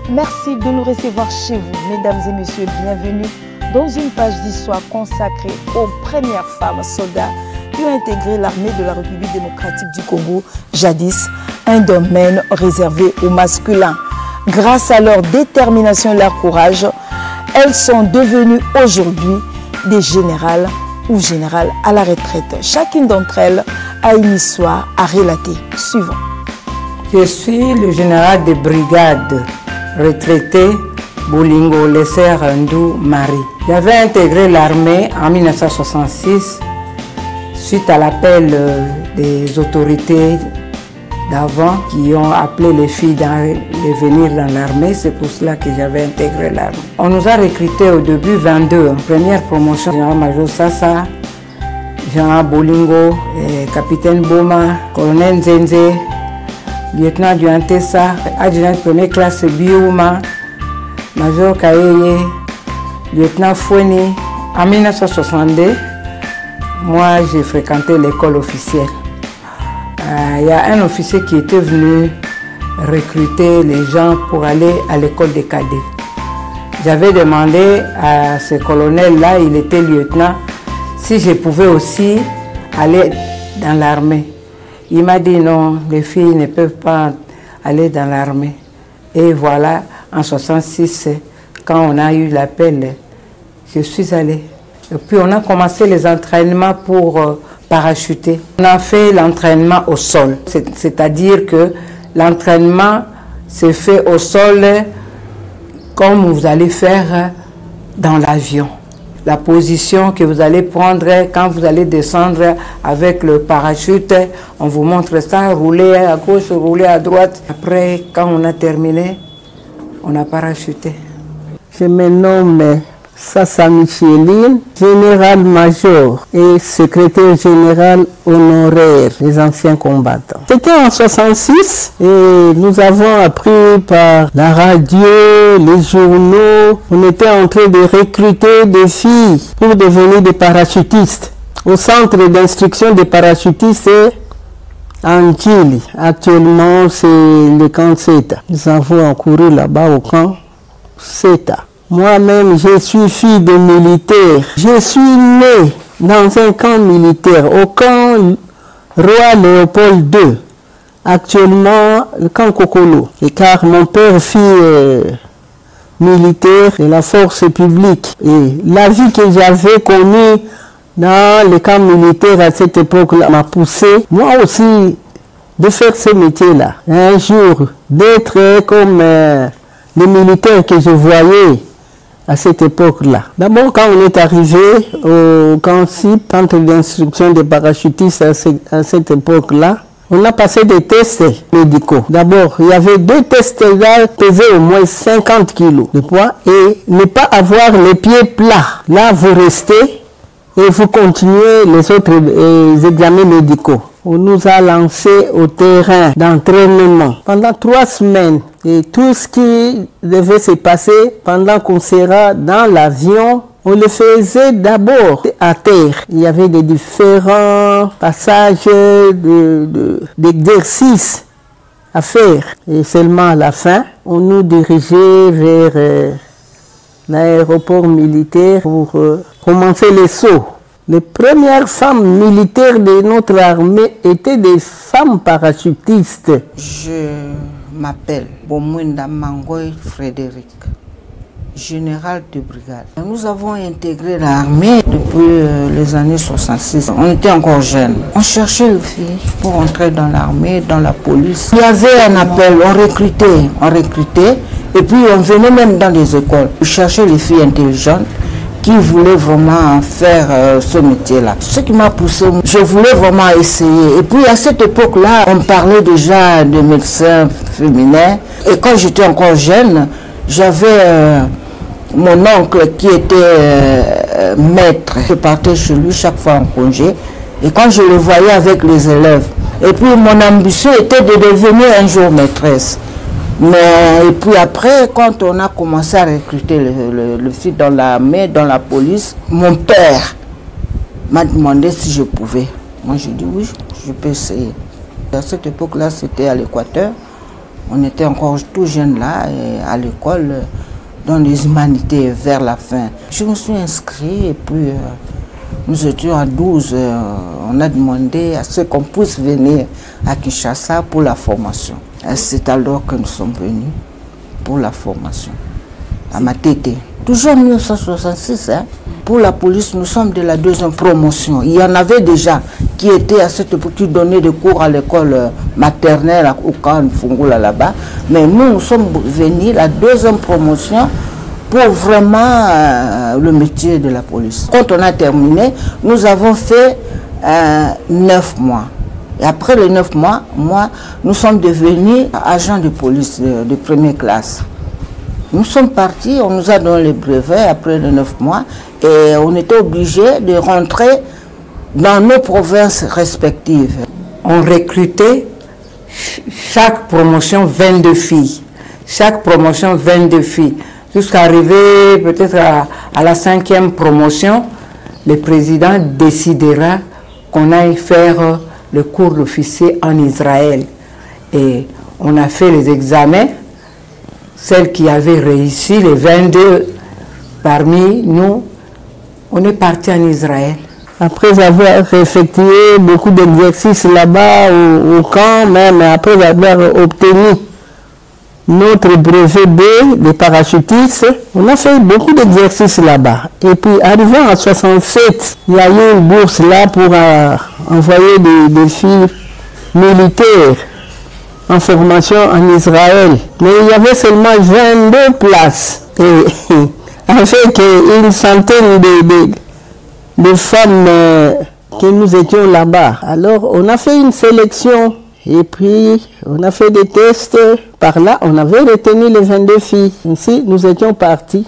Merci de nous recevoir chez vous, mesdames et messieurs, bienvenue dans une page d'histoire consacrée aux premières femmes soldats qui ont intégré l'armée de la République démocratique du Congo, jadis un domaine réservé aux masculins. Grâce à leur détermination et leur courage, elles sont devenues aujourd'hui des générales ou générales à la retraite. Chacune d'entre elles a une histoire à relater. Suivons. Je suis le général de brigade retraité Bolingo Lesser Ndou Marie. J'avais intégré l'armée en 1966 suite à l'appel des autorités d'avant qui ont appelé les filles de venir dans l'armée. C'est pour cela que j'avais intégré l'armée. On nous a recrutés au début 22. En première promotion, général-major Sassa, Jean Bolingo, capitaine Boma, colonel Nzenze, lieutenant du Antessa, adjudant de première classe Biouma, major Kaeye, lieutenant Foueni. En 1962, moi j'ai fréquenté l'école officielle. Il y a un officier qui était venu recruter les gens pour aller à l'école des cadets. J'avais demandé à ce colonel-là, il était lieutenant, si je pouvais aussi aller dans l'armée. Il m'a dit non, les filles ne peuvent pas aller dans l'armée. Et voilà, en 1966, quand on a eu l'appel, je suis allée. Et puis on a commencé les entraînements pour parachuter. On a fait l'entraînement au sol, c'est-à-dire que l'entraînement se fait au sol comme vous allez faire dans l'avion. La position que vous allez prendre quand vous allez descendre avec le parachute, on vous montre ça, rouler à gauche, rouler à droite. Après, quand on a terminé, on a parachuté. Je me nomme Sassa Micheline, général-major et secrétaire général honoraire des anciens combattants. C'était en 1966 et nous avons appris par la radio, les journaux, on était en train de recruter des filles pour devenir des parachutistes au centre d'instruction des parachutistes en Djili. Actuellement, c'est le camp Seta. Nous avons couru là-bas au camp Seta. Moi-même, je suis fille de militaire. Je suis née dans un camp militaire, au camp Roi Léopold II. Actuellement, le camp Kokolo. Et car mon père fut militaire de la force publique. Et la vie que j'avais connue dans le camp militaire à cette époque-là m'a poussé, moi aussi, de faire ce métier-là. Un jour, d'être comme les militaires que je voyais à cette époque-là. D'abord, quand on est arrivé au camp CIP, centre d'instruction des parachutistes à cette époque-là, on a passé des tests médicaux. D'abord, il y avait 2 tests là, pesaient au moins 50 kg de poids et ne pas avoir les pieds plats. Là, vous restez et vous continuez les autres examens médicaux. On nous a lancés au terrain d'entraînement pendant 3 semaines. Et tout ce qui devait se passer pendant qu'on sera dans l'avion, on le faisait d'abord à terre. Il y avait des différents passages d'exercices à faire. Et seulement à la fin, on nous dirigeait vers l'aéroport militaire pour commencer les sauts. Les premières femmes militaires de notre armée étaient des femmes parachutistes. Je m'appelle Bomwenda Mangoy Frédéric, général de brigade. Nous avons intégré l'armée depuis les années 66. On était encore jeunes. On cherchait les filles pour entrer dans l'armée, dans la police. Il y avait un appel, on recrutait, et puis on venait même dans les écoles. On cherchait les filles intelligentes qui voulaient vraiment faire ce métier-là. Ce qui m'a poussé, je voulais vraiment essayer. Et puis à cette époque-là, on parlait déjà de médecins féminins. Et quand j'étais encore jeune, j'avais mon oncle qui était maître. Je partais chez lui chaque fois en congé. Et quand je le voyais avec les élèves, et puis mon ambition était de devenir un jour maîtresse. Mais et puis après, quand on a commencé à recruter le fils dans l'armée, dans la police, mon père m'a demandé si je pouvais. Moi j'ai dit oui, je peux essayer. À cette époque-là, c'était à l'Équateur. On était encore tout jeunes là, et à l'école, dans les humanités vers la fin. Je me suis inscrit et puis nous étions à 12. On a demandé à ce qu'on puisse venir à Kinshasa pour la formation. C'est alors que nous sommes venus pour la formation à Matete. Toujours en 1966, hein. Pour la police, nous sommes de la 2e promotion. Il y en avait déjà qui étaient à cette époque, qui donnaient des cours à l'école maternelle au Kan Fungula là-bas. Mais nous sommes venus la 2e promotion pour vraiment le métier de la police. Quand on a terminé, nous avons fait 9 mois. Et après les 9 mois, nous sommes devenus agents de police de première classe. Nous sommes partis, on nous a donné les brevets après les 9 mois et on était obligés de rentrer dans nos provinces respectives. On recrutait chaque promotion 22 filles. Chaque promotion 22 filles. Jusqu'à arriver peut-être à la 5e promotion, le président décidera qu'on aille faire le cours d'officier en Israël. Et on a fait les examens. Celles qui avaient réussi, les 22 parmi nous, on est parti en Israël. Après avoir effectué beaucoup d'exercices là-bas au camp, même après avoir obtenu notre brevet B de parachutiste, on a fait beaucoup d'exercices là-bas. Et puis, arrivant en 67, il y a eu une bourse là pour envoyer des filles militaires en formation en Israël. Mais il y avait seulement 22 places. Et avec une centaine de femmes que nous étions là-bas. Alors, on a fait une sélection. Et puis, on a fait des tests. Par là, on avait retenu les 22 filles. Ainsi, nous étions partis.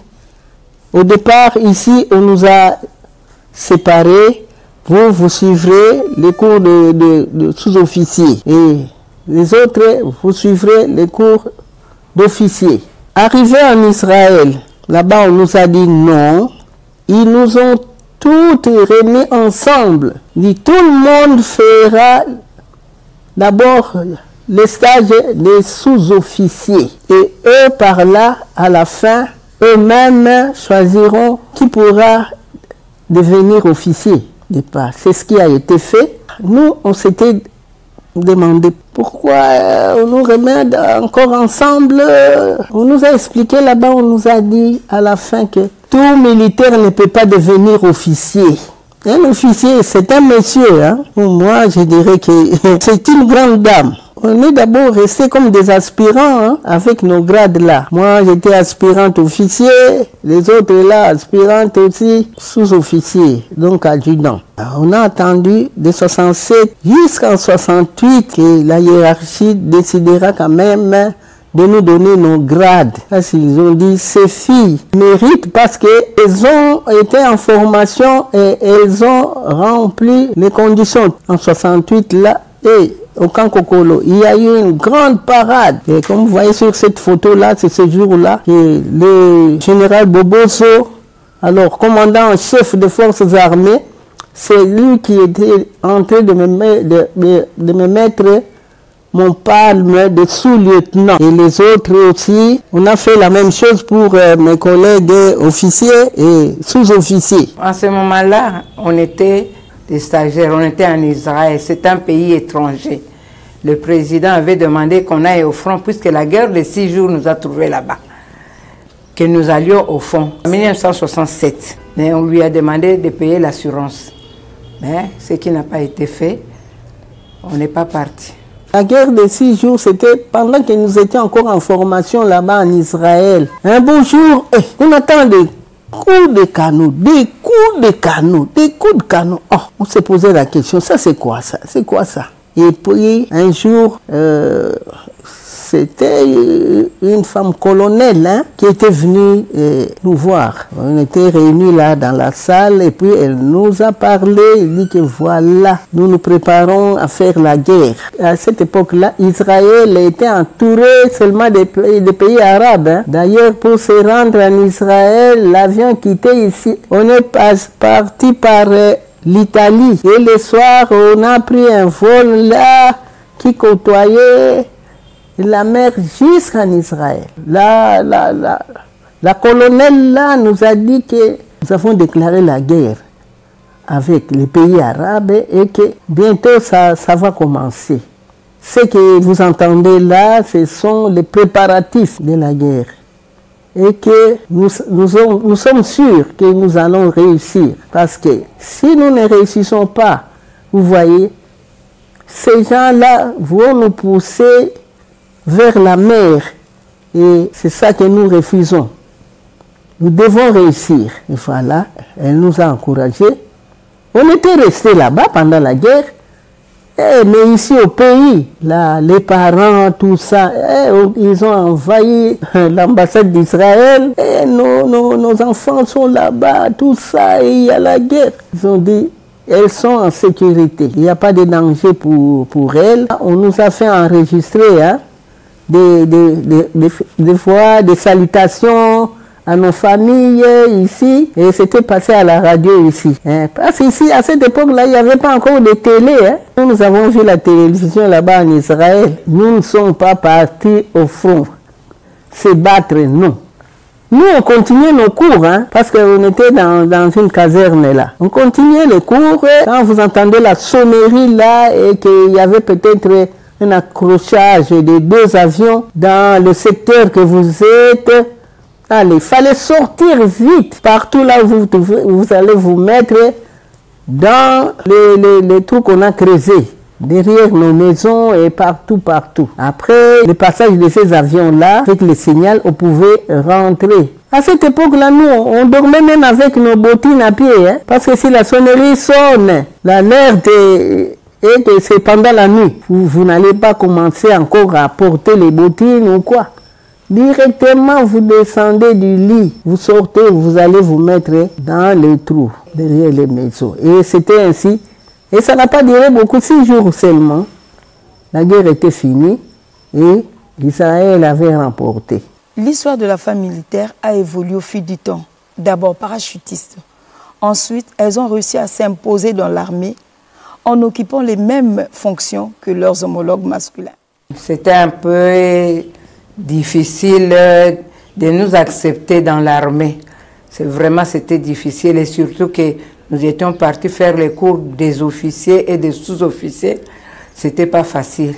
Au départ, ici, on nous a séparés. Vous suivrez les cours de sous-officiers. Et les autres, vous suivrez les cours d'officiers. Arrivés en Israël, là-bas, on nous a dit non. Ils nous ont toutes remis ensemble. Dit, tout le monde fera d'abord les stages des sous-officiers. Et eux, par là, à la fin, eux-mêmes choisiront qui pourra devenir officier. C'est ce qui a été fait. Nous, on s'était demandé pourquoi on nous remet encore ensemble. On nous a expliqué là-bas, on nous a dit à la fin que tout militaire ne peut pas devenir officier. Un officier, c'est un monsieur. Hein. Moi, je dirais que c'est une grande dame. On est d'abord restés comme des aspirants hein, avec nos grades là. Moi, j'étais aspirante officier, les autres là, aspirantes aussi sous-officier, donc adjudant. On a attendu de 67 jusqu'en 68 que la hiérarchie décidera quand même de nous donner nos grades. Parce qu'ils ont dit, ces filles méritent parce qu'elles ont été en formation et elles ont rempli les conditions. En 68 là, et au camp Kokolo, il y a eu une grande parade. Et comme vous voyez sur cette photo-là, c'est ce jour-là que le général Boboso, alors commandant en chef des forces armées, c'est lui qui était en train de me mettre mon palme de sous-lieutenant. Et les autres aussi, on a fait la même chose pour mes collègues officiers et sous-officiers. En ce moment-là, on était des stagiaires, on était en Israël, c'est un pays étranger. Le président avait demandé qu'on aille au front, puisque la guerre de 6 jours nous a trouvés là-bas, que nous allions au front. En 1967, mais on lui a demandé de payer l'assurance. Mais ce qui n'a pas été fait, on n'est pas parti. La guerre de 6 jours, c'était pendant que nous étions encore en formation là-bas en Israël. Un beau jour, on attend des coups de canot, des coups de canot, des coups de canot. Oh, on s'est posé la question, ça c'est quoi ça? C'est quoi ça? Et puis un jour, c'était une femme colonelle hein, qui était venue nous voir. On était réunis là dans la salle et puis elle nous a parlé. Elle dit que voilà, nous nous préparons à faire la guerre. À cette époque-là, Israël était entouré seulement des pays arabes. Hein. D'ailleurs, pour se rendre en Israël, l'avion quittait ici. On est parti par l'Italie. Et le soir, on a pris un vol là qui côtoyait la mer jusqu'en Israël. La colonelle là nous a dit que nous avons déclaré la guerre avec les pays arabes et que bientôt ça va commencer. Ce que vous entendez là, ce sont les préparatifs de la guerre. Et que nous sommes sûrs que nous allons réussir. Parce que si nous ne réussissons pas, vous voyez, ces gens-là vont nous pousser vers la mer. Et c'est ça que nous refusons. Nous devons réussir. Et voilà, elle nous a encouragés. On était restés là-bas pendant la guerre. Mais ici au pays, là, les parents, tout ça, ils ont envahi l'ambassade d'Israël. Nos enfants sont là-bas, tout ça, et il y a la guerre. Ils ont dit, elles sont en sécurité. Il n'y a pas de danger pour elles. On nous a fait enregistrer des fois des salutations à nos familles ici, et c'était passé à la radio ici. Parce qu'ici, à cette époque-là, il n'y avait pas encore de télé. Nous avons vu la télévision là-bas en Israël. Nous ne sommes pas partis au front. Se battre, non. Nous, on continuait nos cours, parce qu'on était dans une caserne là. On continuait les cours. Quand vous entendez la sonnerie là, et qu'il y avait peut-être un accrochage de 2 avions dans le secteur que vous êtes, allez, il fallait sortir vite. Partout là où vous allez vous mettre dans les trous qu'on a creusés, derrière nos maisons et partout. Après le passage de ces avions-là, avec le signal, on pouvait rentrer. À cette époque-là, nous, on dormait même avec nos bottines à pied, parce que si la sonnerie sonne, l'alerte et que c'est pendant la nuit, vous n'allez pas commencer encore à porter les bottines ou quoi. Directement, vous descendez du lit, vous sortez, vous allez vous mettre dans les trous, derrière les maisons. Et c'était ainsi. Et ça n'a pas duré beaucoup, 6 jours seulement. La guerre était finie et Israël avait remporté. L'histoire de la femme militaire a évolué au fil du temps. D'abord parachutiste. Ensuite, elles ont réussi à s'imposer dans l'armée en occupant les mêmes fonctions que leurs homologues masculins. C'était un peu difficile de nous accepter dans l'armée. C'était difficile et surtout que nous étions partis faire les cours des officiers et des sous-officiers. C'était pas facile.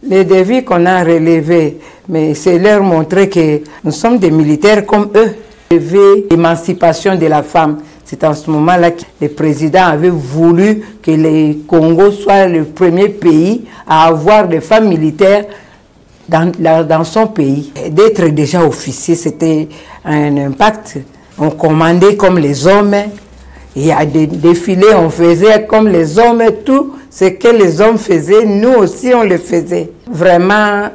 Les défis qu'on a relevés, mais c'est leur montrer que nous sommes des militaires comme eux. L'émancipation de la femme. C'est en ce moment-là que le président avait voulu que le Congo soit le premier pays à avoir des femmes militaires dans son pays. D'être déjà officier, c'était un impact. On commandait comme les hommes. Il y a des défilés, on faisait comme les hommes. Tout ce que les hommes faisaient, nous aussi on le faisait. Vraiment,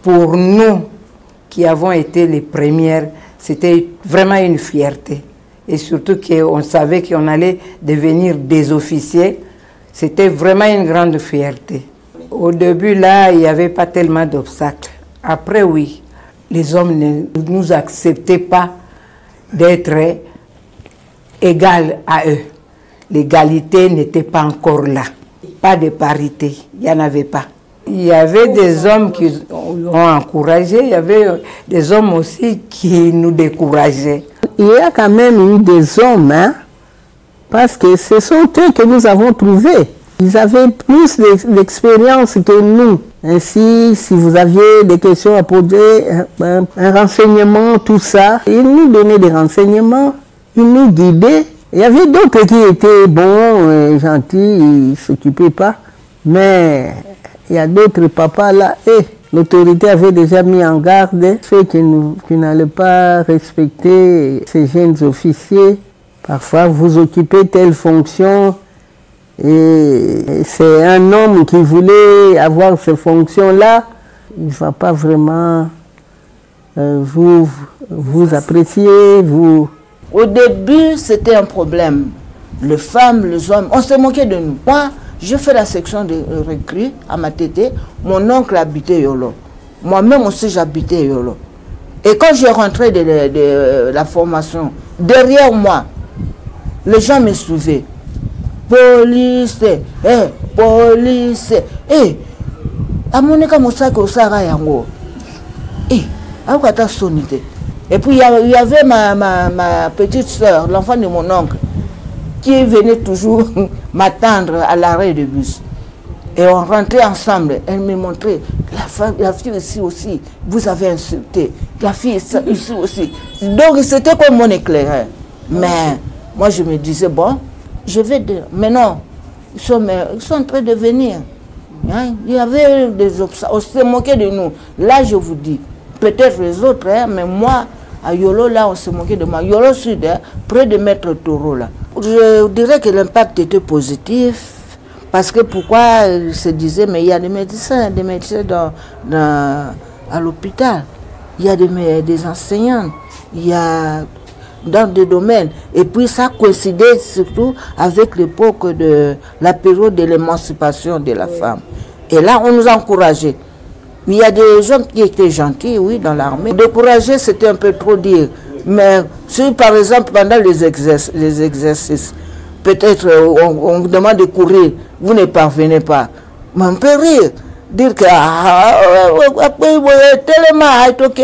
pour nous qui avons été les premières, c'était vraiment une fierté. Et surtout qu'on savait qu'on allait devenir des officiers. C'était vraiment une grande fierté. Au début, là, il n'y avait pas tellement d'obstacles. Après, oui, les hommes ne nous acceptaient pas d'être égal à eux. L'égalité n'était pas encore là. Pas de parité, il n'y en avait pas. Il y avait des hommes qui ont encouragé, il y avait des hommes aussi qui nous décourageaient. Il y a quand même eu des hommes, parce que ce sont eux que nous avons trouvés. Ils avaient plus d'expérience que nous. Ainsi, si vous aviez des questions à poser, un renseignement, tout ça, ils nous donnaient des renseignements, ils nous guidaient. Il y avait d'autres qui étaient bons, gentils, ils ne s'occupaient pas. Mais il y a d'autres papas là, l'autorité avait déjà mis en garde ceux qui n'allaient pas respecter ces jeunes officiers. Parfois, vous occupez telle fonction et c'est un homme qui voulait avoir ces fonctions-là. Il ne va pas vraiment vous apprécier, vous... Au début, c'était un problème. Les femmes, les hommes, on se moquait de nous. Moi, je fais la section de recrues à Matete. Mon oncle habitait Yolo. Moi-même aussi, j'habitais Yolo. Et quand je rentrais de la formation, derrière moi, les gens me suivaient. Police, police. Amoneka Moussaka Osara Yango. Et puis il y avait ma petite soeur, l'enfant de mon oncle, qui venait toujours m'attendre à l'arrêt de bus. Et on rentrait ensemble. Elle me montrait, la fille ici aussi, vous avez insulté. La fille ici aussi. Donc c'était comme mon éclaireur. Mais moi je me disais, bon, je vais dire, mais non, ils sont en train de venir. Hein? Il y avait des obstacles, on se moquait de nous. Là je vous dis, peut-être les autres, hein, mais moi, à Yolo, là, on se moquait de moi. Yolo Sud, hein, près de Maître Taureau, là. Je dirais que l'impact était positif, parce que pourquoi il se disait, mais il y a des médecins à l'hôpital, il y a des enseignants, il y a dans des domaines. Et puis ça coïncidait surtout avec l'époque de la période de l'émancipation de la femme. Et là, on nous a encouragés. Il y a des gens qui étaient gentils, oui, dans l'armée. Décourager, c'était un peu trop dire. Mais si, par exemple, pendant les exercices, peut-être on demande de courir, vous ne parvenez pas. Mais on peut rire, dire que tellement, ok.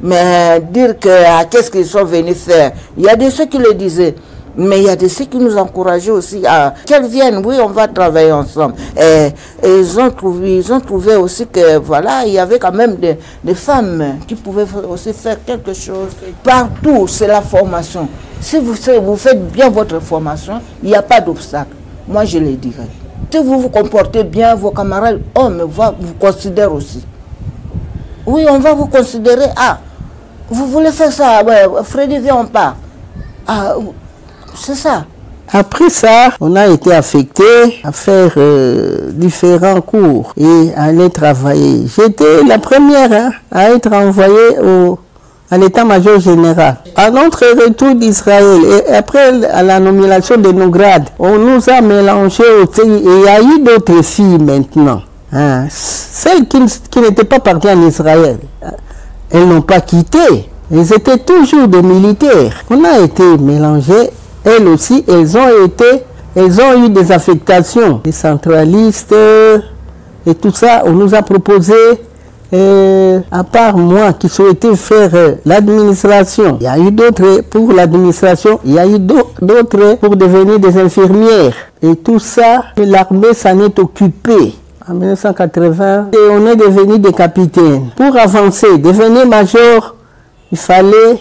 Mais dire que qu'est-ce qu'ils sont venus faire. Il y a de ceux qui le disaient. Mais il y a de ceux qui nous encourageaient aussi à qu'elles viennent, oui, on va travailler ensemble. Et ils ont trouvé aussi que, voilà, il y avait quand même des femmes qui pouvaient aussi faire quelque chose. Partout, c'est la formation. Si vous faites bien votre formation, il n'y a pas d'obstacle. Moi, je le dirais. Si vous vous comportez bien, vos camarades hommes vous considèrent aussi. Oui, on va vous considérer. Ah, vous voulez faire ça, ouais, Freddy, viens, on part. Ah, c'est ça. Après ça, on a été affecté à faire différents cours et à aller travailler. J'étais la première à être envoyée à l'état-major général. À notre retour d'Israël, et après à la nomination de nos grades, on nous a mélangés aussi. Et il y a eu d'autres filles maintenant. Hein. Celles qui n'étaient pas parties en Israël, elles n'ont pas quitté. Elles étaient toujours des militaires. On a été mélangés. Elles aussi, elles ont eu des affectations, des centralistes et tout ça. On nous a proposé, à part moi qui souhaitais faire l'administration, il y a eu d'autres pour l'administration, il y a eu d'autres pour devenir des infirmières. Et tout ça, l'armée s'en est occupée. En 1980, et on est devenu des capitaines. Pour avancer, devenir major, il fallait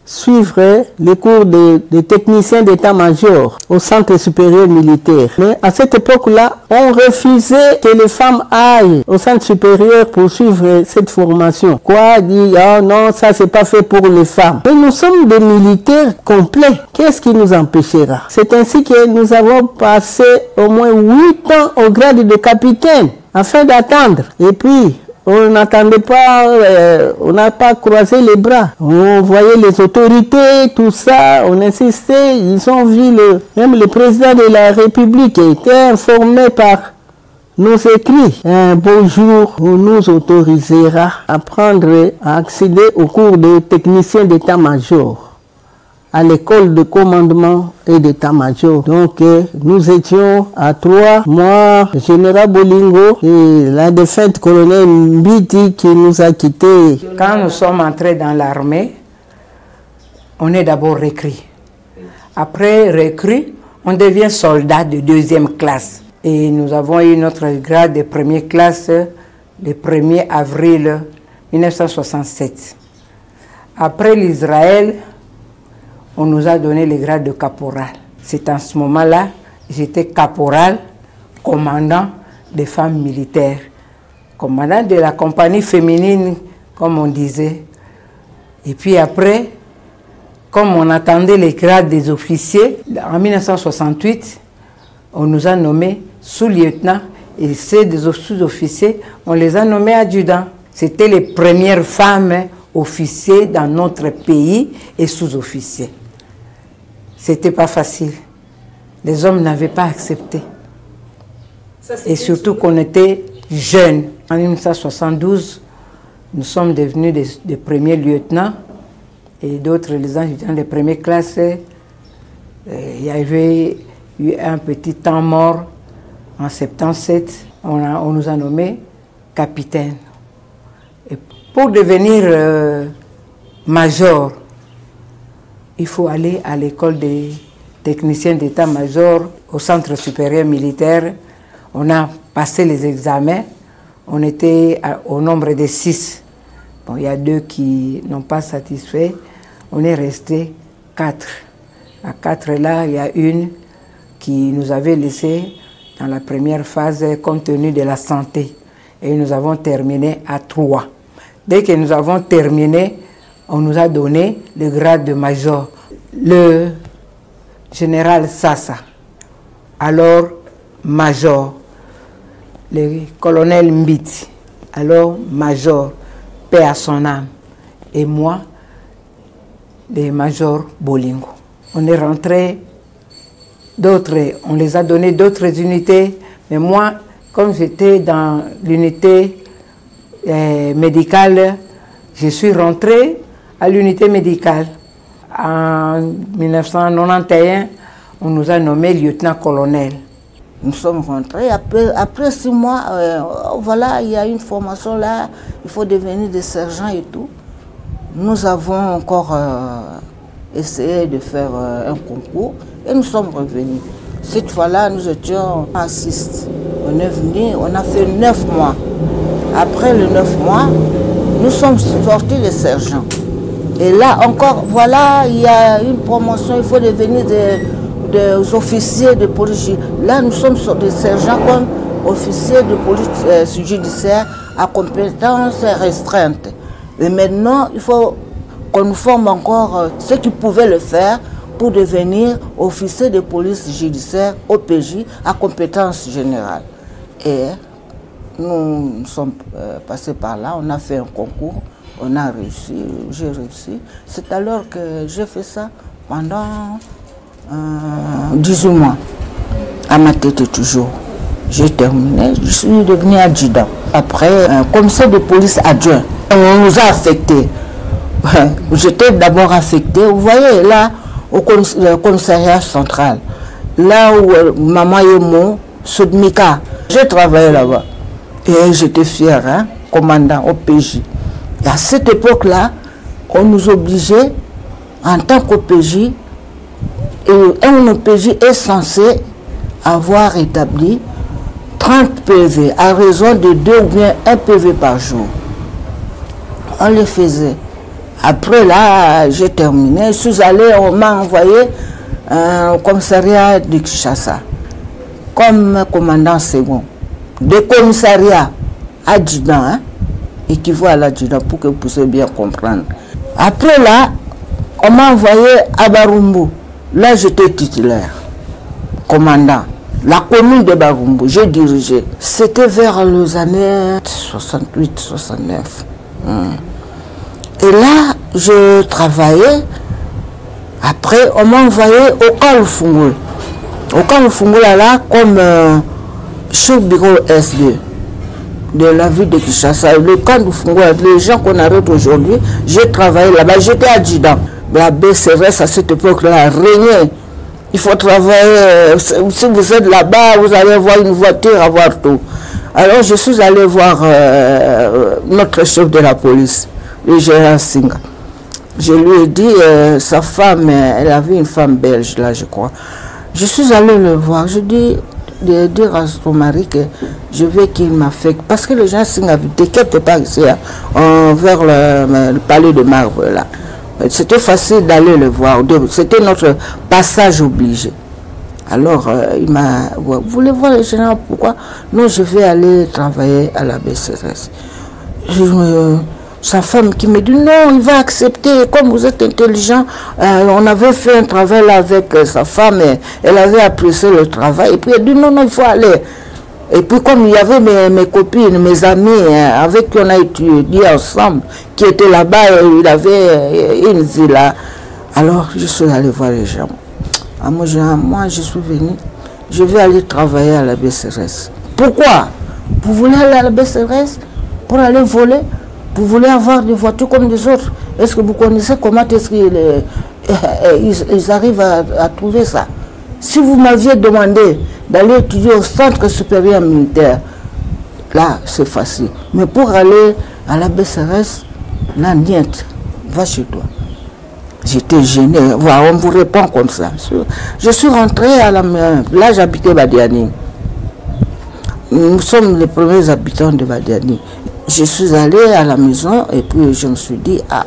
suivre les cours de techniciens d'état-major au centre supérieur militaire. Mais à cette époque-là, on refusait que les femmes aillent au centre supérieur pour suivre cette formation. Quoi, dit, oh non, ça c'est pas fait pour les femmes. Mais nous sommes des militaires complets. Qu'est-ce qui nous empêchera? C'est ainsi que nous avons passé au moins 8 ans au grade de capitaine afin d'attendre. Et puis, on n'attendait pas, on n'a pas croisé les bras. On voyait les autorités, tout ça, on insistait. Ils ont vu, même le président de la République était informé par nos écrits. Un beau jour, on nous autorisera à accéder au cours de technicien d'état-major à l'école de commandement et d'état-major. Donc, nous étions à 3, moi, général Bolingo et la défunte colonel Mbiti qui nous a quittés. Quand nous sommes entrés dans l'armée, on est d'abord recrue. Après recrue, on devient soldat de 2e classe. Et nous avons eu notre grade de 1er classe le 1er avril 1967. Après l'Israël, on nous a donné le grade de caporal. C'est en ce moment-là, j'étais caporal, commandant des femmes militaires, commandant de la compagnie féminine, comme on disait. Et puis après, comme on attendait les grades des officiers, en 1968, on nous a nommés sous-lieutenants et ceux des sous-officiers, on les a nommés adjudants. C'était les premières femmes officiers dans notre pays et sous-officiers. C'était pas facile. Les hommes n'avaient pas accepté. Et surtout qu'on était jeunes. En 1972, nous sommes devenus des premiers lieutenants et d'autres, les adjudants de première classe. Il y avait eu un petit temps mort en 77. On nous a nommés capitaine. Et pour devenir major, il faut aller à l'école des techniciens d'état-major au Centre supérieur militaire. On a passé les examens. On était au nombre de 6. Bon, il y a 2 qui n'ont pas satisfait. On est resté 4. À 4 là, il y a une qui nous avait laissé dans la première phase compte tenu de la santé. Et nous avons terminé à 3. Dès que nous avons terminé, on nous a donné le grade de major. Le général Sassa, alors major. Le colonel Mbiti, alors major, paix à son âme. Et moi, le major Bolingo. On est rentré on les a donné d'autres unités, mais moi, comme j'étais dans l'unité médicale, je suis rentré à l'unité médicale. En 1991, on nous a nommé lieutenant-colonel. Nous sommes rentrés. Après 6 mois, voilà, il y a une formation là, il faut devenir des sergents et tout. Nous avons encore essayé de faire un concours et nous sommes revenus. Cette fois-là, nous étions en 6. On est venu, on a fait 9 mois. Après les 9 mois, nous sommes sortis des sergents. Et là encore, voilà, il y a une promotion, il faut devenir des officiers de police. Là, nous sommes sur des sergents comme officiers de police judiciaire à compétences restreintes. Et maintenant, il faut qu'on nous forme encore ceux qui pouvaient le faire pour devenir officier de police judiciaire, OPJ, à compétences générales. Et nous sommes passés par là, on a fait un concours, on a réussi, j'ai réussi. C'est alors que j'ai fait ça pendant 18 mois, à ma tête toujours. J'ai terminé, je suis devenu adjudant. Après, commissaire de police adjoint, on nous a affectés. J'étais d'abord affecté, vous voyez, là, au commissariat central, là où maman et moi, Soudmika, j'ai travaillé là-bas. Et j'étais fier, hein, commandant au PJ. Et à cette époque-là, on nous obligeait, en tant qu'OPJ, et un OPJ est censé avoir établi 30 PV à raison de 2 ou bien 1 PV par jour. On les faisait. Après là, j'ai terminé. Je suis allé, on m'a envoyé au commissariat de Kinshasa comme commandant second. De commissariat adjudant, hein, équivaut à l'adjudant pour que vous puissiez bien comprendre. Après là, on m'a envoyé à Barumbu. Là, j'étais titulaire, commandant. La commune de Barumbu, j'ai dirigé. C'était vers les années 68-69. Et là, je travaillais. Après, on m'a envoyé au camp Fungul. Au camp Fungul, là, comme chef bureau S2 de la ville de Kinshasa. Le camp Fungul, les gens qu'on arrête aujourd'hui, j'ai travaillé là-bas. J'étais adjudant. La BCRS à cette époque-là régnait. Il faut travailler. Si vous êtes là-bas, vous allez voir une voiture, avoir tout. Alors, je suis allé voir notre chef de la police, le général Singa. Je lui ai dit, sa femme, elle avait une femme belge là, je crois. Je suis allé le voir. Je dis, de dire à son mari que je veux qu'il m'affecte. Parce que le général Singa habitait quelque part ici, hein, vers le palais de Marbre là. C'était facile d'aller le voir. C'était notre passage obligé. Alors, il m'a... Vous voulez voir le général, pourquoi? Non, je vais aller travailler à la BCRS. Sa femme qui me dit, non, il va accepter. Comme vous êtes intelligent, on avait fait un travail là avec sa femme. Et elle avait apprécié le travail. Et puis elle dit, non, non, il faut aller. Et puis comme il y avait mes copines, mes amis, avec qui on a étudié ensemble, qui étaient là-bas, il avait une villa. Alors je suis allé voir les gens. Moi je suis venu, je vais aller travailler à la BCRS. Pourquoi? Vous voulez aller à la BCRS pour aller voler? Vous voulez avoir des voitures comme les autres? Est-ce que vous connaissez comment est-ce qu'ils arrivent à trouver ça? Si vous m'aviez demandé d'aller étudier au centre supérieur militaire, là, c'est facile. Mais pour aller à la BCRS, là, niet, va chez toi. J'étais gêné. Voilà, on vous répond comme ça. Je suis rentré à la maison. Là, j'habitais Badiani. Nous sommes les premiers habitants de Badiani. Je suis allé à la maison et puis je me suis dit, ah.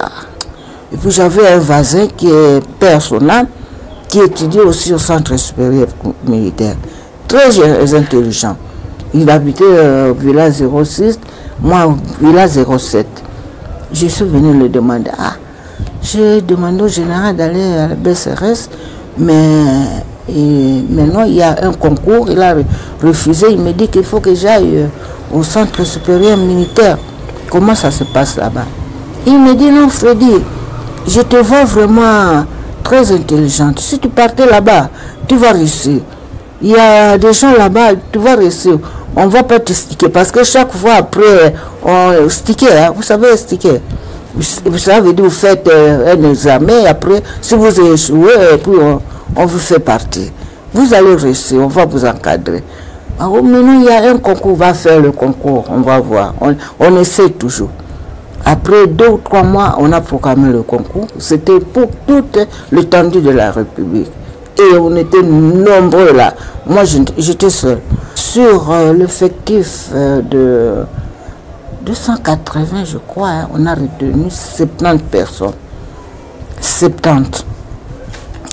Et puis j'avais un voisin qui est personnel, qui étudie aussi au centre supérieur militaire. Très intelligent. Il habitait au village 06, moi au village 07. Je suis venu le demander. Ah, j'ai demandé au général d'aller à la BCRS, mais maintenant il y a un concours, il a refusé. Il me dit qu'il faut que j'aille au centre supérieur militaire. Comment ça se passe là-bas? Il me dit non, Freddy, je te vois vraiment très intelligente. Si tu partais là-bas, tu vas réussir. Il y a des gens là-bas, tu vas réussir. On ne va pas te sticker parce que chaque fois après, on sticker, hein, vous savez sticker. Vous savez, vous faites un examen et après, si vous échouez, et puis on vous fait partir. Vous allez réussir, on va vous encadrer. Alors maintenant, il y a un concours, on va faire le concours, on va voir. On essaie toujours. Après 2 ou 3 mois, on a programmé le concours. C'était pour toute l'étendue de la République. Et on était nombreux là. Moi, j'étais seul. Sur l'effectif de 280, je crois, hein, on a retenu 70 personnes. 70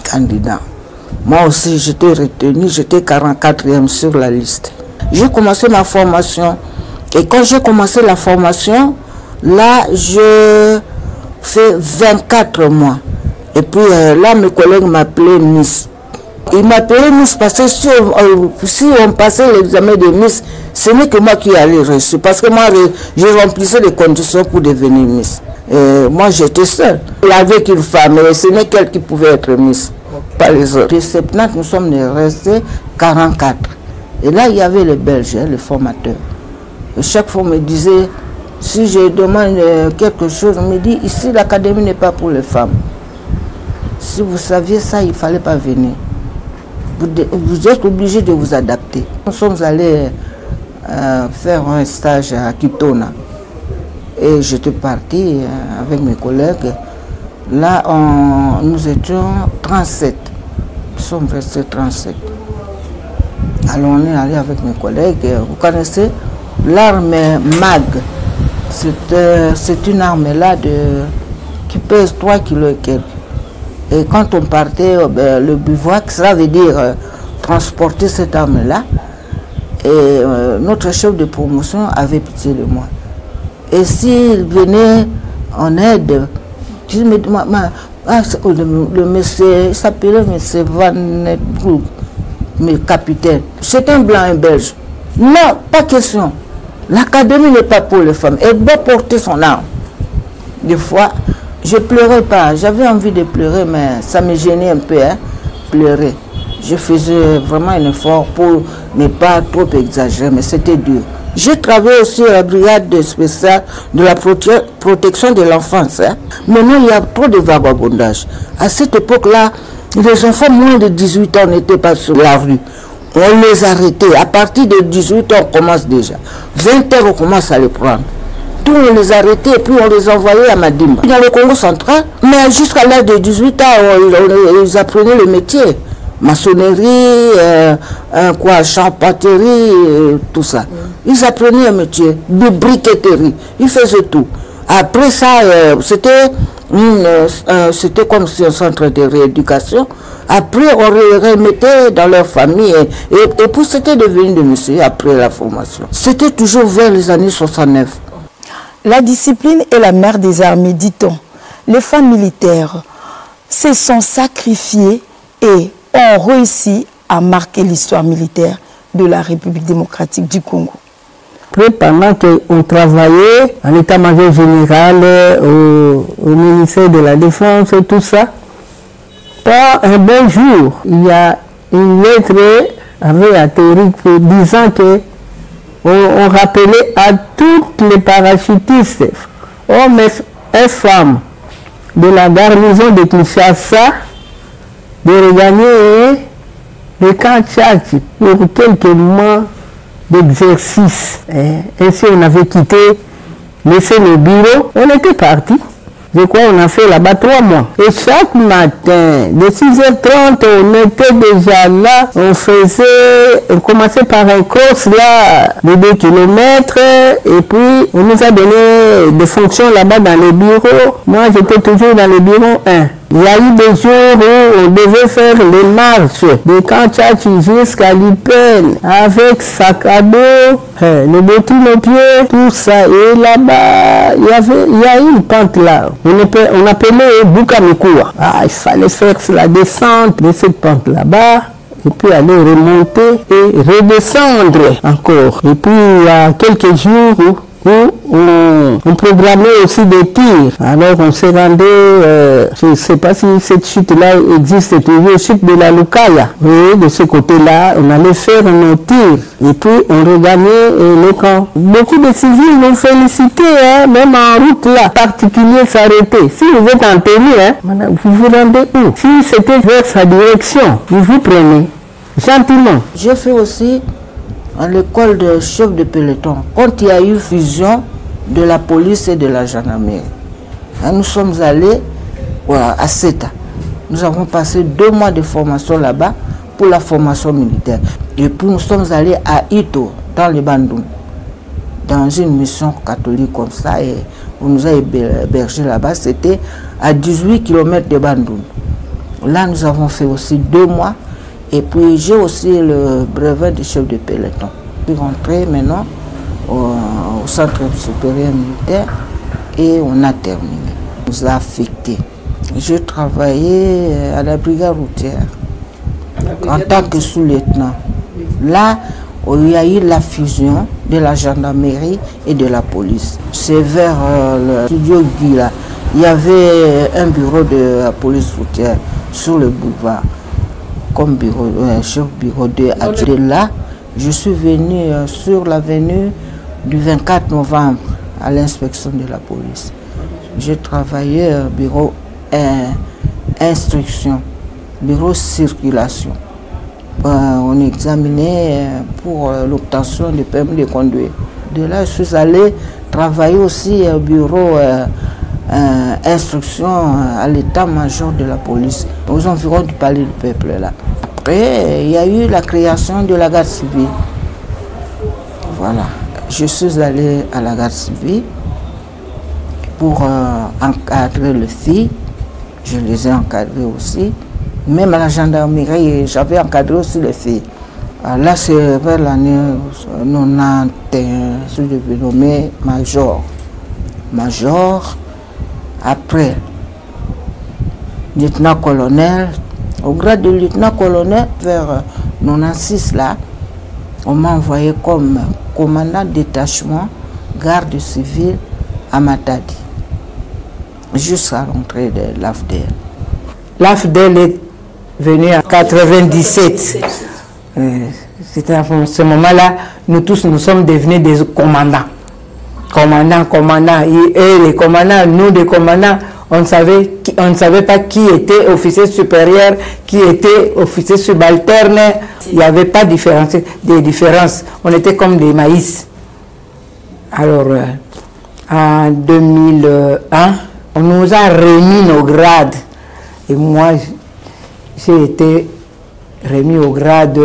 candidats. Moi aussi, j'étais retenu, j'étais 44e sur la liste. J'ai commencé ma formation. Et quand j'ai commencé la formation, là, je fais 24 mois. Et puis là, mes collègues m'appelaient Miss. Ils m'appelaient Miss parce que si on passait l'examen de Miss, ce n'est que moi qui allais reçu. Parce que moi, je remplissais les conditions pour devenir Miss. Et moi, j'étais seule. Avec une femme, et ce n'est qu'elle qui pouvait être Miss, pas les autres. De 70, nous sommes restés 44. Et là, il y avait les Belges, les formateurs. Et chaque fois, on me disait, si je demande quelque chose, on me dit, ici, l'académie n'est pas pour les femmes. Si vous saviez ça, il ne fallait pas venir. Vous êtes obligé de vous adapter. Nous sommes allés faire un stage à Kitona. Et j'étais parti avec mes collègues. Là, nous étions 37. Nous sommes restés 37. Alors on est allé avec mes collègues. Vous connaissez l'arme MAG. C'est une arme là qui pèse 3 kg et quelques. Et quand on partait, le bivouac, ça veut dire transporter cette arme-là. Et notre chef de promotion avait pitié de moi. Et s'il venait en aide, je me demandais, le monsieur, il s'appelait M. Van Netbroek, mais capitaine. C'est un blanc, un belge. Non, pas question. L'académie n'est pas pour les femmes. Elle doit porter son arme. Des fois, je ne pleurais pas. J'avais envie de pleurer, mais ça me gênait un peu, hein, pleurer. Je faisais vraiment un effort pour ne pas trop exagérer, mais c'était dur. J'ai travaillé aussi à la brigade spéciale de la protection de l'enfance. Hein. Maintenant, il y a trop de vagabondage. À cette époque-là, les enfants moins de 18 ans n'étaient pas sur la rue. On les arrêtait. À partir de 18 ans, on commence déjà. 20 heures, on commence à les prendre. Tout, on les arrêtait et puis on les envoyait à Madimba. Dans le Congo central, mais jusqu'à l'âge de 18 ans, ils apprenaient le métier. Maçonnerie, charpenterie, tout ça. Ils apprenaient un métier de briqueterie. Ils faisaient tout. Après ça, c'était comme si un centre de rééducation. Après, on les remettait dans leur famille. Et puis, c'était devenu des messieurs après la formation. C'était toujours vers les années 69. La discipline est la mère des armées, dit-on. Les femmes militaires se sont sacrifiées et ont réussi à marquer l'histoire militaire de la République démocratique du Congo. Pendant qu'on travaillait en état-major général, au ministère de la Défense et tout ça, pas un bon jour, il y a une lettre avec atterri disant que on rappelait à toutes les parachutistes, hommes et femmes de la garnison de Kinshasa, de regagner le camp Tchad pour quelques mois d'exercice. Ainsi, on avait quitté, laissé le bureau, on était parti. Je crois qu'on a fait là-bas 3 mois. Et chaque matin, de 6h30, on était déjà là. On commençait par un course là, de 2 km. Et puis, on nous a donné des fonctions là-bas dans les bureaux. Moi, j'étais toujours dans le bureau 1. Il y a eu des jours où on devait faire les marches de Kanchachi jusqu'à Lipen avec sac à dos, le bottine au pied, tout ça. Et là-bas, il y a une pente là. On appelait Bukamikua. Il fallait faire la descente de cette pente là-bas. Et puis aller remonter et redescendre encore. Et puis il y a quelques jours où on programmait aussi des tirs. Alors on s'est rendu, je ne sais pas si cette chute-là existe toujours, chute de la Lukaya. Oui, de ce côté-là, on allait faire nos tirs. Et puis on regagnait le camp. Beaucoup de civils nous félicitaient, même en route là, particulier s'arrêter. Si vous êtes en tenue, vous vous rendez où? Si c'était vers sa direction, vous vous prenez gentiment. J'ai fait aussi à l'école de chef de peloton, quand il y a eu fusion de la police et de la gendarmerie. Nous sommes allés à Seta. Nous avons passé 2 mois de formation là-bas pour la formation militaire. Et puis nous sommes allés à Ito, dans le Bandung, dans une mission catholique comme ça. Et on nous a hébergés là-bas. C'était à 18 km de Bandung. Là, nous avons fait aussi 2 mois. Et puis j'ai aussi le brevet de chef de peloton. Je suis rentré maintenant au centre supérieur militaire et on a terminé. On nous a affectés. Je travaillais à la brigade routière en tant que sous-lieutenant. Là, il y a eu la fusion de la gendarmerie et de la police. C'est vers le studio Guy là. Il y avait un bureau de la police routière sur le boulevard. Comme bureau, chef bureau de là, je suis venu sur l'avenue du 24 novembre à l'inspection de la police. J'ai travaillé au bureau instruction, bureau circulation. On examinait pour l'obtention du permis de conduire. De là, je suis allé travailler aussi au bureau instruction à l'état-major de la police, aux environs du palais du peuple là. Après, il y a eu la création de la garde civile. Voilà. Je suis allé à la garde civile pour encadrer les filles. Je les ai encadrées aussi. Même à la gendarmerie, j'avais encadré aussi les filles. Là, c'est vers l'année 91, je suis devenu nommé major. Major. Après, lieutenant-colonel, au grade de lieutenant-colonel, vers 96 là, on m'a envoyé comme commandant de détachement, garde civile à Matadi, jusqu'à l'entrée de l'AFDEL. L'AFDEL est venu en 97. C'était à ce moment-là, nous tous, nous sommes devenus des commandants. Commandant, et les commandants, nous des commandants, on ne savait pas qui était officier supérieur, qui était officier subalterne. Il n'y avait pas de différence. On était comme des maïs. Alors, en 2001, on nous a remis nos grades. Et moi, j'ai été remis au grade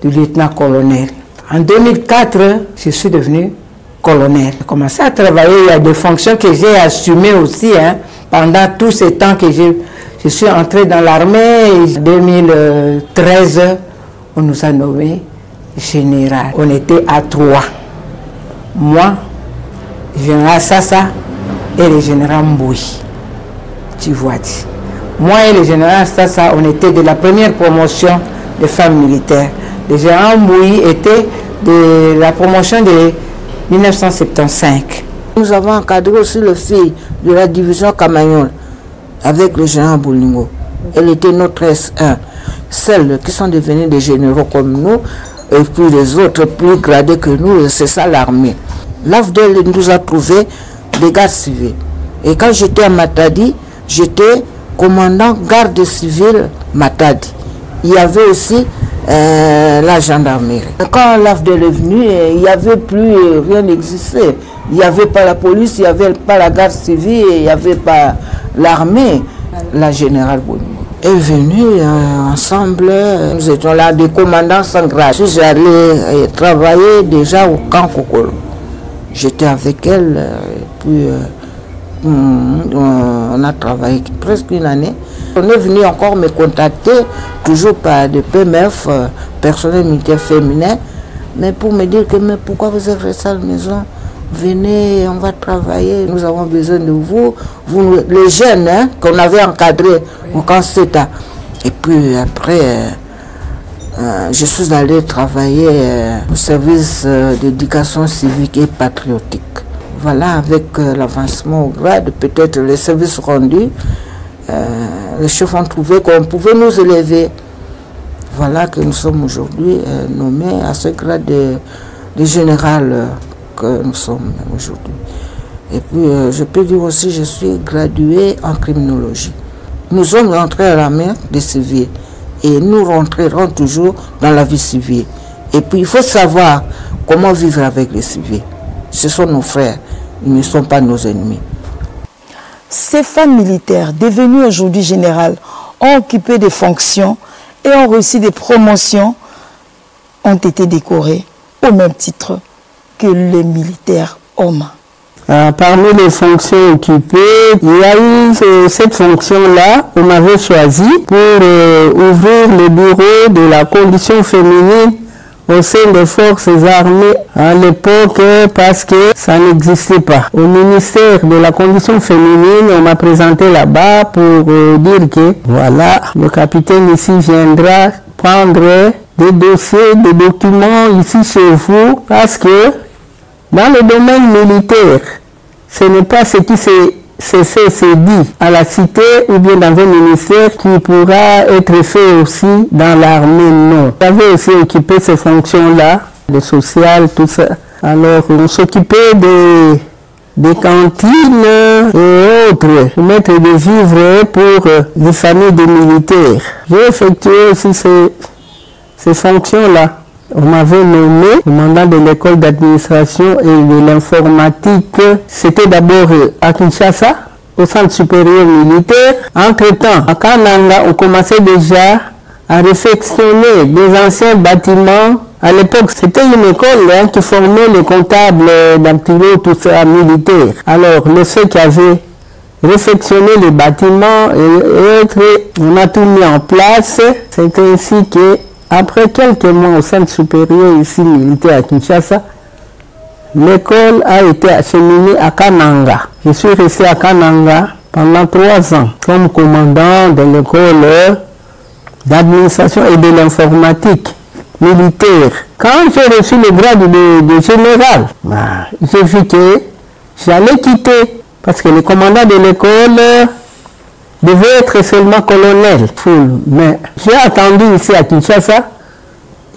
de lieutenant-colonel. En 2004, je suis devenu colonel. J'ai commencé à travailler, il y a des fonctions que j'ai assumées aussi, pendant tout ce temps que je suis entré dans l'armée. En 2013, on nous a nommé général. On était à 3. Moi, le général Sassa et le général Mboui. Tu vois. Moi et le général Sassa, on était de la première promotion de femmes militaires. Le général Mboui était de la promotion de 1975. Nous avons encadré aussi les filles de la division Camagnol avec le général Boulingo. Elle était notre S1. Celles qui sont devenues des généraux comme nous, et puis les autres plus gradés que nous, c'est ça l'armée. L'AFDEL nous a trouvé des gardes civils. Et quand j'étais à Matadi, j'étais commandant garde civile Matadi. Il y avait aussi la gendarmerie. Quand l'AFDEL est venu, il n'y avait plus, rien n'existait. Il n'y avait pas la police, il n'y avait pas la garde civile, il n'y avait pas l'armée. La générale Bolingo est venue ensemble, nous étions là, des commandants sans grade. J'allais travailler déjà au camp Kokolo. J'étais avec elle, et puis on a travaillé presque une année. On est venu encore me contacter, toujours par des PMF, personnel militaire féminin, mais pour me dire que mais pourquoi vous êtes resté à la maison? Venez, on va travailler, nous avons besoin de vous. Vous les jeunes hein, qu'on avait encadrés au camp CETA. Et puis après, je suis allé travailler au service d'éducation civique et patriotique. Voilà, avec l'avancement au grade, peut-être les services rendus, les chefs ont trouvé qu'on pouvait nous élever. Voilà que nous sommes aujourd'hui nommés à ce grade de général que nous sommes aujourd'hui. Et puis, je peux dire aussi, je suis gradué en criminologie. Nous sommes rentrés à la mer des civils et nous rentrerons toujours dans la vie civile. Et puis, il faut savoir comment vivre avec les civils. Ce sont nos frères, ils ne sont pas nos ennemis. Ces femmes militaires, devenues aujourd'hui générales, ont occupé des fonctions et ont reçu des promotions, ont été décorées au même titre que les militaires hommes. Parmi les fonctions occupées, il y a eu cette fonction-là, on m'avait choisi pour ouvrir le bureau de la condition féminine au sein des forces armées à l'époque parce que ça n'existait pas. Au ministère de la condition féminine, on m'a présenté là-bas pour dire que voilà, le capitaine ici viendra prendre des dossiers, des documents ici chez vous parce que dans le domaine militaire, ce n'est pas ce qui s'est dit à la cité ou bien dans un ministère qui pourra être fait aussi dans l'armée, non. J'avais aussi occupé ces fonctions-là, le social, tout ça. Alors, on s'occupait des cantines et autres, pour mettre des vivres pour les familles des militaires. J'ai effectué aussi ces fonctions-là. On m'avait nommé commandant de l'école d'administration et de l'informatique. C'était d'abord à Kinshasa, au centre supérieur militaire. Entre-temps, à Kananga, on commençait déjà à réfectionner des anciens bâtiments. À l'époque, c'était une école qui formait les comptables d'Actilo, tout ça, militaire. Alors, ceux qui avaient réfectionné les bâtiments et autres, on a tout mis en place. C'est ainsi que après quelques mois au centre supérieur ici militaire à Kinshasa, l'école a été acheminée à Kananga. Je suis resté à Kananga pendant 3 ans comme commandant de l'école d'administration et de l'informatique militaire. Quand j'ai reçu le grade de général, j'ai vu que j'allais quitter parce que le commandant de l'école devait être seulement colonel. Mais j'ai attendu ici à Kinshasa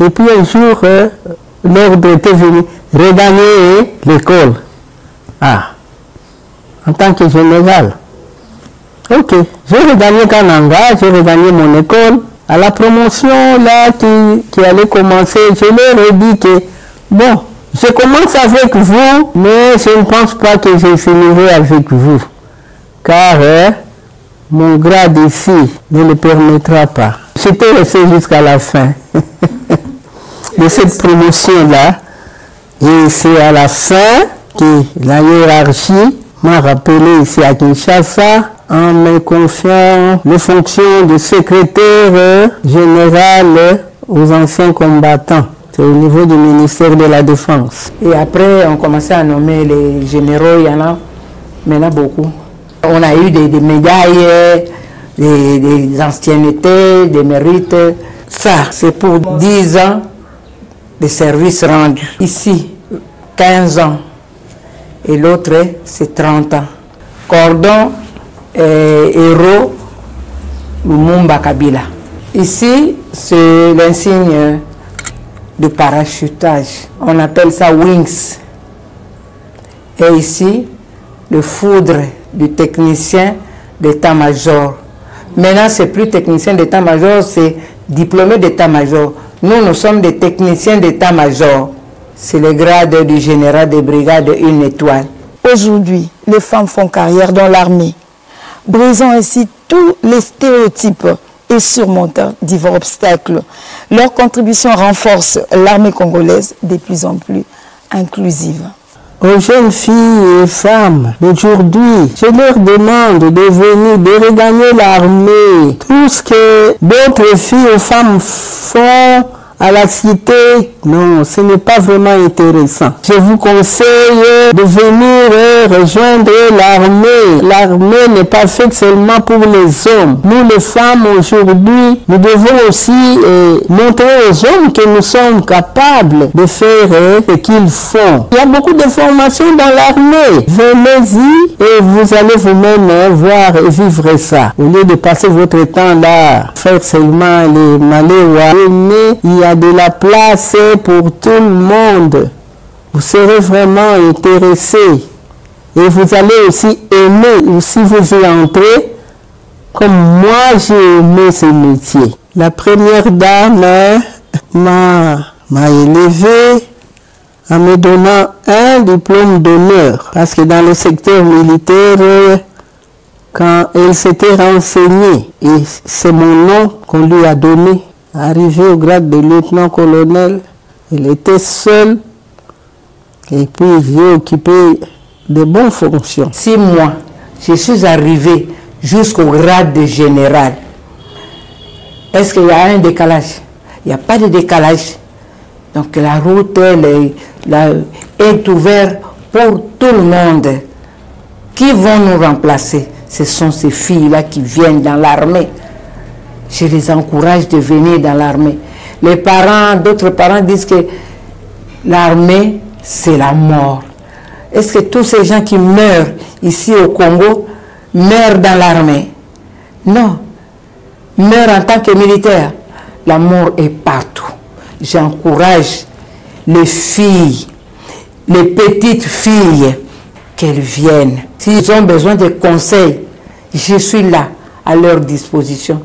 et puis un jour, l'ordre était venu regagner l'école. En tant que général. Ok, j'ai regagné Kananga, j'ai regagné mon école. À la promotion là qui allait commencer, je leur ai dit que bon, je commence avec vous, mais je ne pense pas que je finirai avec vous. Car mon grade ici ne le permettra pas. J'étais resté jusqu'à la fin de cette promotion-là. Et c'est à la fin que la hiérarchie m'a rappelé ici à Kinshasa en me confiant les fonctions de secrétaire général aux anciens combattants. C'est au niveau du ministère de la Défense. Et après, on commençait à nommer les généraux, il y en a maintenant beaucoup. On a eu des médailles, des anciennetés, des mérites. Ça, c'est pour 10 ans de service rendu. Ici, 15 ans. Et l'autre, c'est 30 ans. Cordon héros Lumumba Kabila. Ici, c'est l'insigne de parachutage. On appelle ça Wings. Et ici, le foudre du technicien d'état-major. Maintenant, c'est plus technicien d'état-major, c'est diplômé d'état-major. Nous sommes des techniciens d'état-major. C'est le grade du général de brigade, une étoile. Aujourd'hui, les femmes font carrière dans l'armée, brisant ainsi tous les stéréotypes et surmontant divers obstacles. Leur contribution renforce l'armée congolaise de plus en plus inclusive. Aux jeunes filles et femmes d'aujourd'hui, je leur demande de venir, de regagner l'armée. Tout ce que d'autres filles ou femmes font à la cité, non, ce n'est pas vraiment intéressant. Je vous conseille de venir rejoindre l'armée. L'armée n'est pas faite seulement pour les hommes. Nous, les femmes, aujourd'hui, nous devons aussi montrer aux hommes que nous sommes capables de faire ce qu'ils font. Il y a beaucoup de formations dans l'armée. Venez-y et vous allez vous-même voir et vivre ça. Au lieu de passer votre temps là, faire seulement les maléois, il y a de la place pour tout le monde. Vous serez vraiment intéressé et vous allez aussi aimer, si vous y entrez, comme moi j'ai aimé ce métier. La première dame m'a élevé en me donnant un diplôme d'honneur parce que dans le secteur militaire, quand elle s'était renseignée, et c'est mon nom qu'on lui a donné, arrivé au grade de lieutenant-colonel, elle était seule et puis j'ai occupé de bonnes fonctions. 6 mois, je suis arrivé jusqu'au grade de général. Est-ce qu'il y a un décalage? Il n'y a pas de décalage. Donc la route est ouverte pour tout le monde. Qui vont nous remplacer? Ce sont ces filles-là qui viennent dans l'armée. Je les encourage de venir dans l'armée. Les parents, d'autres parents disent que l'armée, c'est la mort. Est-ce que tous ces gens qui meurent ici au Congo meurent dans l'armée? Non. Meurent en tant que militaire. La mort est partout. J'encourage les filles, les petites filles, qu'elles viennent. S'ils ont besoin de conseils, je suis là, à leur disposition.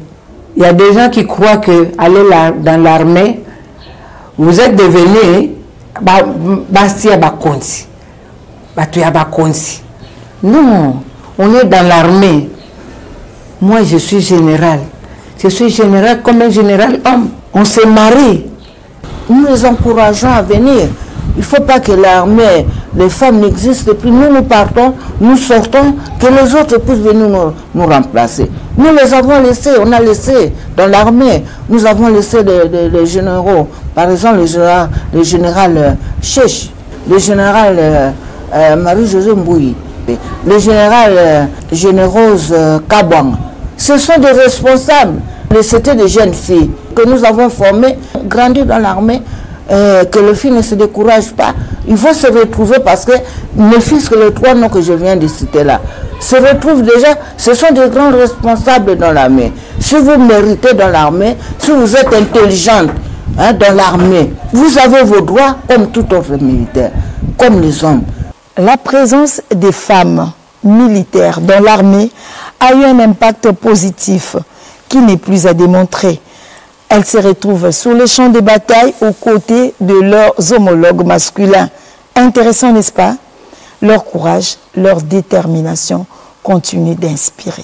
Il y a des gens qui croient que aller dans l'armée, vous êtes devenu Bastia Bakonsi. Batuya Bakonsi. Non, on est dans l'armée. Moi, je suis général. Je suis général comme un général homme. On se marie. Nous les encourageons à venir. Il ne faut pas que l'armée, les femmes n'existent plus. Nous, nous partons, nous sortons, que les autres puissent venir nous remplacer. Nous les avons laissés, on a laissé dans l'armée, nous avons laissé des généraux. Par exemple, le général Chech, le général Marie-Josée Mbouyi, le général Générose Kabouang. Ce sont des responsables. C'était des jeunes filles que nous avons formées, grandies dans l'armée. Que les filles ne se découragent pas. Il faut se retrouver parce que mes fils, que les 3 noms que je viens de citer là, se retrouvent déjà, ce sont des grands responsables dans l'armée. Si vous méritez dans l'armée, si vous êtes intelligente dans l'armée, vous avez vos droits comme tout autre militaire, comme les hommes. La présence des femmes militaires dans l'armée a eu un impact positif qui n'est plus à démontrer. Elles se retrouvent sur les champs de bataille aux côtés de leurs homologues masculins. Intéressant, n'est-ce pas? Leur courage, leur détermination continuent d'inspirer.